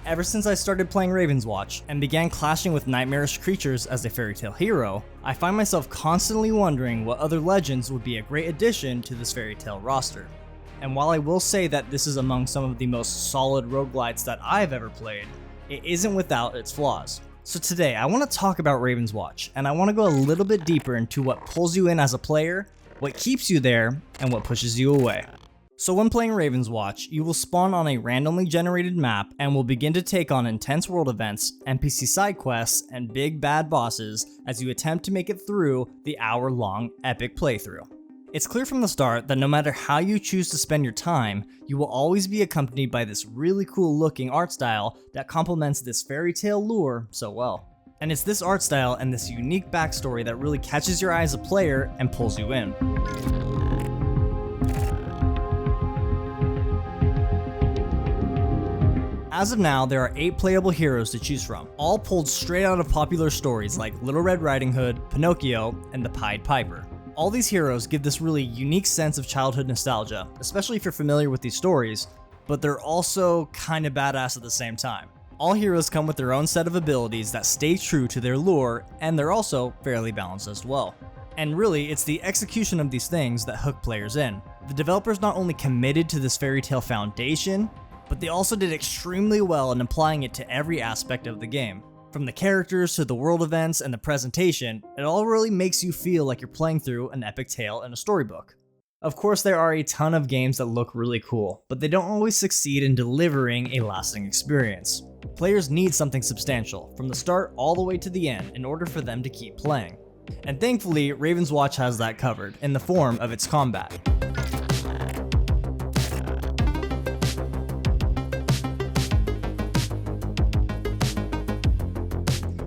Ever since I started playing Ravenswatch and began clashing with nightmarish creatures as a fairy tale hero, I find myself constantly wondering what other legends would be a great addition to this fairy tale roster. And while I will say that this is among some of the most solid roguelites that I've ever played, it isn't without its flaws. So today I want to talk about Ravenswatch, and I want to go a little bit deeper into what pulls you in as a player, what keeps you there, and what pushes you away. So when playing Ravenswatch, you will spawn on a randomly generated map and will begin to take on intense world events, NPC side quests, and big bad bosses as you attempt to make it through the hour-long epic playthrough. It's clear from the start that no matter how you choose to spend your time, you will always be accompanied by this really cool looking art style that complements this fairy tale lure so well. And it's this art style and this unique backstory that really catches your eye as a player and pulls you in. As of now, there are 8 playable heroes to choose from, all pulled straight out of popular stories like Little Red Riding Hood, Pinocchio, and the Pied Piper. All these heroes give this really unique sense of childhood nostalgia, especially if you're familiar with these stories, but they're also kinda badass at the same time. All heroes come with their own set of abilities that stay true to their lore, and they're also fairly balanced as well. And really, it's the execution of these things that hook players in. The developers not only committed to this fairy tale foundation, but they also did extremely well in applying it to every aspect of the game. From the characters to the world events and the presentation, it all really makes you feel like you're playing through an epic tale in a storybook. Of course, there are a ton of games that look really cool, but they don't always succeed in delivering a lasting experience. Players need something substantial, from the start all the way to the end, in order for them to keep playing. And thankfully, Ravenswatch has that covered, in the form of its combat.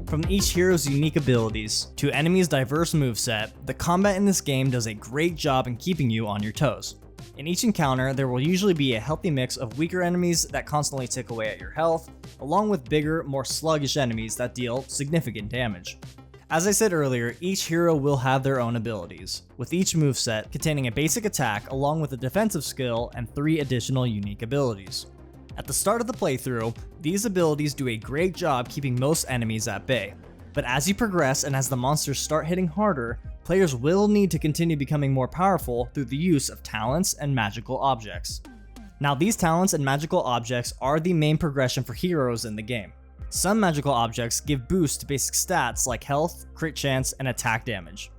From each hero's unique abilities to enemies' diverse moveset, the combat in this game does a great job in keeping you on your toes. In each encounter, there will usually be a healthy mix of weaker enemies that constantly tick away at your health, along with bigger, more sluggish enemies that deal significant damage. As I said earlier, each hero will have their own abilities, with each moveset containing a basic attack along with a defensive skill and 3 additional unique abilities. At the start of the playthrough, these abilities do a great job keeping most enemies at bay, but as you progress and as the monsters start hitting harder, players will need to continue becoming more powerful through the use of talents and magical objects. Now these talents and magical objects are the main progression for heroes in the game. Some magical objects give boosts to basic stats like health, crit chance, and attack damage,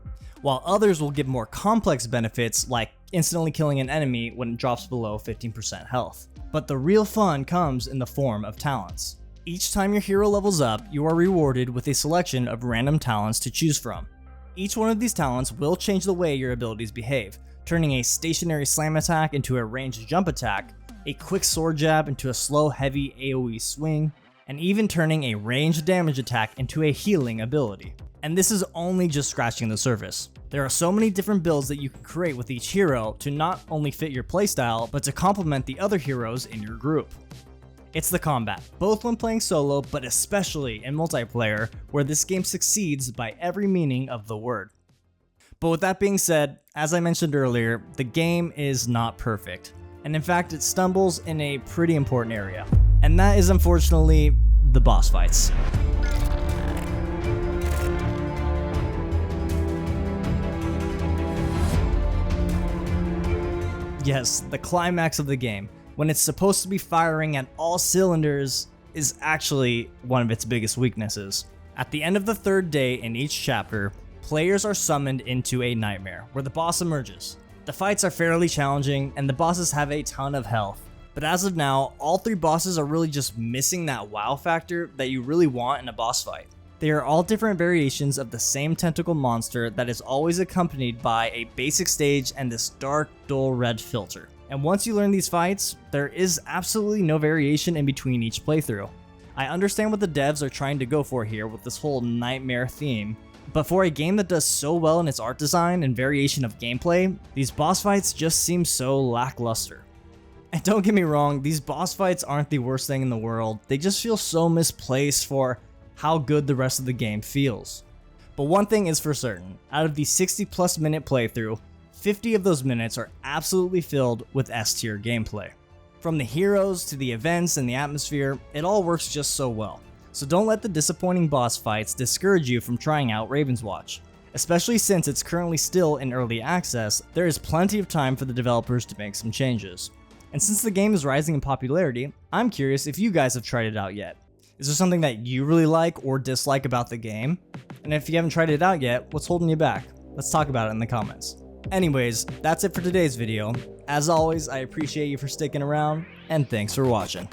while others will give more complex benefits like instantly killing an enemy when it drops below 15% health. But the real fun comes in the form of talents. Each time your hero levels up, you are rewarded with a selection of random talents to choose from. Each one of these talents will change the way your abilities behave, turning a stationary slam attack into a ranged jump attack, a quick sword jab into a slow heavy AoE swing, and even turning a ranged damage attack into a healing ability. And this is only just scratching the surface. There are so many different builds that you can create with each hero to not only fit your playstyle, but to complement the other heroes in your group. It's the combat, both when playing solo, but especially in multiplayer, where this game succeeds by every meaning of the word. But with that being said, as I mentioned earlier, the game is not perfect, and in fact it stumbles in a pretty important area, and that is unfortunately the boss fights. Yes, the climax of the game, when it's supposed to be firing at all cylinders, is actually one of its biggest weaknesses. At the end of the 3rd day in each chapter, players are summoned into a nightmare where the boss emerges. The fights are fairly challenging and the bosses have a ton of health, but as of now, all 3 bosses are really just missing that wow factor that you really want in a boss fight. They are all different variations of the same tentacle monster that is always accompanied by a basic stage and this dark, dull red filter. And once you learn these fights, there is absolutely no variation in between each playthrough. I understand what the devs are trying to go for here with this whole nightmare theme, but for a game that does so well in its art design and variation of gameplay, these boss fights just seem so lackluster. And don't get me wrong, these boss fights aren't the worst thing in the world, they just feel so misplaced for how good the rest of the game feels. But one thing is for certain, out of the 60+ minute playthrough, 50 of those minutes are absolutely filled with S-tier gameplay. From the heroes to the events and the atmosphere, it all works just so well. So don't let the disappointing boss fights discourage you from trying out Ravenswatch. Especially since it's currently still in early access, there is plenty of time for the developers to make some changes. And since the game is rising in popularity, I'm curious if you guys have tried it out yet. Is there something that you really like or dislike about the game? And if you haven't tried it out yet, what's holding you back? Let's talk about it in the comments. Anyways, that's it for today's video. As always, I appreciate you for sticking around, and thanks for watching.